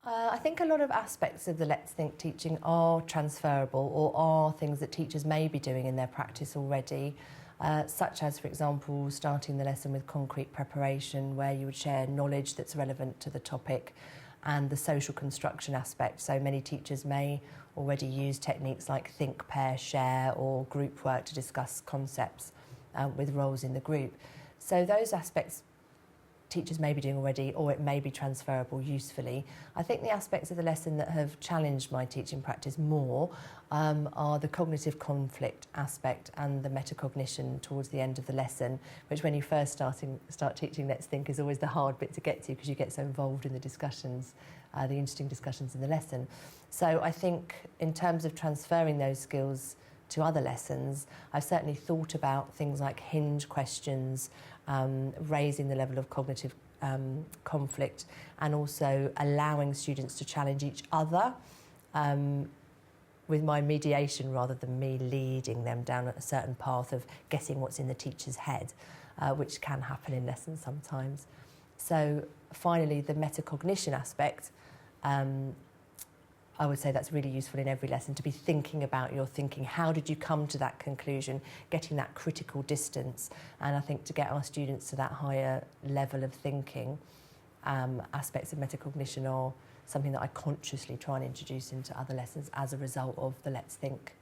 I think a lot of aspects of the Let's Think teaching are transferable or are things that teachers may be doing in their practice already, such as, for example, starting the lesson with concrete preparation where you would share knowledge that's relevant to the topic, and the social construction aspect. So many teachers may already use techniques like think, pair, share or group work to discuss concepts with roles in the group. So those aspects teachers may be doing already, or it may be transferable usefully. I think the aspects of the lesson that have challenged my teaching practice more are the cognitive conflict aspect and the metacognition towards the end of the lesson, which when you first start teaching Let's Think is always the hard bit to get to because you get so involved in the discussions, the interesting discussions in the lesson. So I think in terms of transferring those skills to other lessons, I've certainly thought about things like hinge questions, raising the level of cognitive conflict, and also allowing students to challenge each other with my mediation rather than me leading them down a certain path of guessing what's in the teacher's head, which can happen in lessons sometimes. So finally, the metacognition aspect, I would say that's really useful in every lesson, to be thinking about your thinking. How did you come to that conclusion? Getting that critical distance. And I think to get our students to that higher level of thinking, aspects of metacognition are something that I consciously try and introduce into other lessons as a result of the Let's Think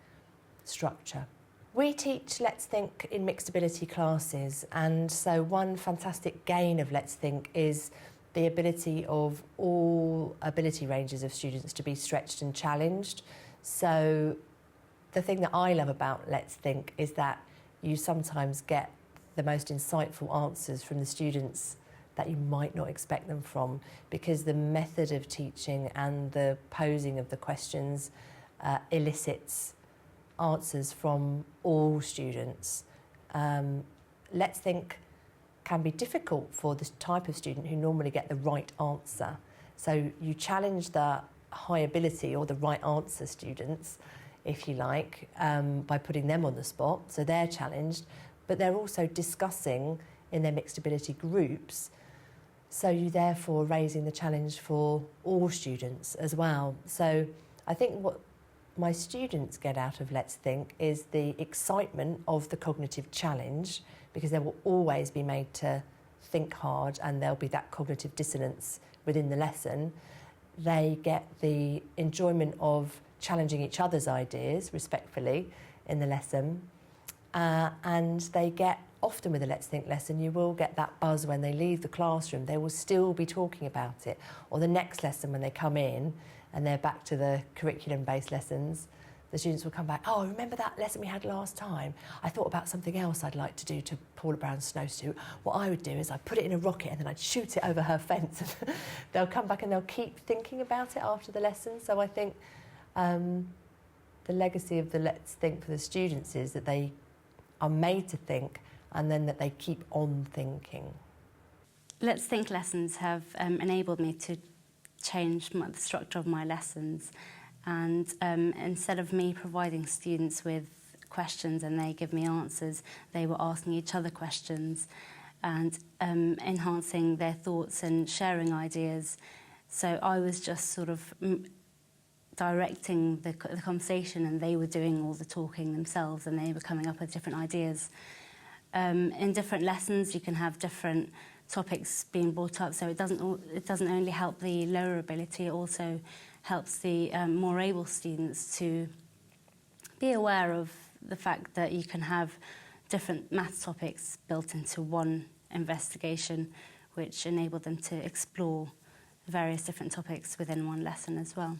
structure. We teach Let's Think in mixed ability classes, and so one fantastic gain of Let's Think is the ability of all ability ranges of students to be stretched and challenged. So the thing that I love about Let's Think is that you sometimes get the most insightful answers from the students that you might not expect them from, because the method of teaching and the posing of the questions elicits answers from all students. Let's Think can be difficult for the type of student who normally get the right answer. So you challenge the high ability or the right answer students, if you like, by putting them on the spot, so they're challenged, but they're also discussing in their mixed ability groups, so you therefore raising the challenge for all students as well. So I think what my students get out of Let's Think is the excitement of the cognitive challenge, because they will always be made to think hard and there'll be that cognitive dissonance within the lesson. They get the enjoyment of challenging each other's ideas respectfully in the lesson, and they get, often with a Let's Think lesson, you will get that buzz when they leave the classroom. They will still be talking about it, or the next lesson when they come in and they're back to the curriculum-based lessons, the students will come back, oh, remember that lesson we had last time? I thought about something else I'd like to do to Paula Brown's snowsuit. What I would do is I'd put it in a rocket and then I'd shoot it over her fence. They'll come back and they'll keep thinking about it after the lesson. So I think the legacy of the Let's Think for the students is that they are made to think and then that they keep on thinking. Let's Think lessons have enabled me to change the structure of my lessons. And instead of me providing students with questions and they give me answers, they were asking each other questions and enhancing their thoughts and sharing ideas. So I was just sort of directing the conversation, and they were doing all the talking themselves, and they were coming up with different ideas. In different lessons, you can have different topics being brought up, so it doesn't only help the lower ability, it also helps the more able students to be aware of the fact that you can have different maths topics built into one investigation, which enable them to explore various different topics within one lesson as well.